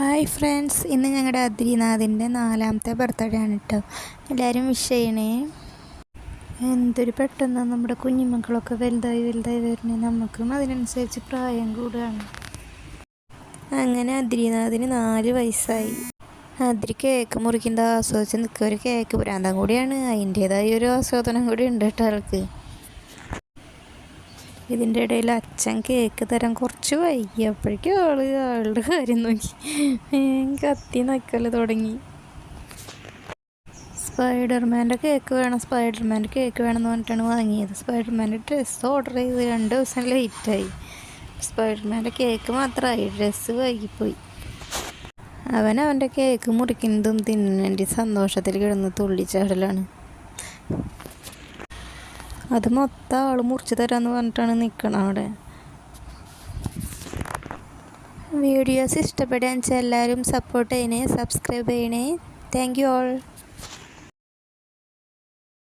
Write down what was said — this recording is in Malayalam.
ഹായ് ഫ്രണ്ട്സ്, ഇന്ന് ഞങ്ങളുടെ അദ്രിനാഥിൻ്റെ 4ാമത്തെ ബർത്ത്ഡേ ആണ് കേട്ടോ. എല്ലാവരും വിഷ് ചെയ്യണേ. എന്തൊരു പെട്ടെന്ന് നമ്മുടെ കുഞ്ഞുമക്കളൊക്കെ വലുതായി വരുന്നേ, നമുക്കും അതിനനുസരിച്ച് പ്രായം കൂടുകയാണ്. അങ്ങനെ അദ്രിനാഥിന് 4 വയസ്സായി. അദ്രി കേക്ക് മുറിക്കുന്നത് ആസ്വദിച്ച് നിൽക്കുക. ഒരു കേക്ക് ഭ്രാന്തം കൂടിയാണ്, അതിൻ്റേതായ ഒരു ആസ്വാദനം കൂടി ഉണ്ട് കേട്ടോ ആൾക്ക്. ഇതിൻ്റെ ഇടയിൽ അച്ഛൻ കേക്ക് തരാൻ കുറച്ച് വൈകിയപ്പോഴേക്കും ആളുടെ കാര്യം നോക്കി കത്തി നക്കല് തുടങ്ങി. സ്പൈഡർമാൻ്റെ കേക്ക് വേണമെന്ന് പറഞ്ഞിട്ടാണ് വാങ്ങിയത്. സ്പൈഡർമാൻ്റെ ഡ്രസ്സ് ഓർഡർ ചെയ്ത് 2 ദിവസം ലേറ്റായി. സ്പൈഡർമാൻ്റെ കേക്ക് മാത്രമായി, ഡ്രസ്സ് വൈകിപ്പോയി. അവൻ്റെ കേക്ക് മുറിക്കുന്നതും തിന്നേണ്ടി സന്തോഷത്തിൽ കിടന്ന് തുള്ളിച്ചാടലാണ്. അത് മൊത്തം ആൾ മുറിച്ച് തരാമെന്ന് പറഞ്ഞിട്ടാണ് നിൽക്കണം അവിടെ. വീഡിയോസ് ഇഷ്ടപ്പെടുകയാണെന്ന് വെച്ചാൽ എല്ലാവരും സപ്പോർട്ട് ചെയ്യണേ, സബ്സ്ക്രൈബ് ചെയ്യണേ. Thank you all.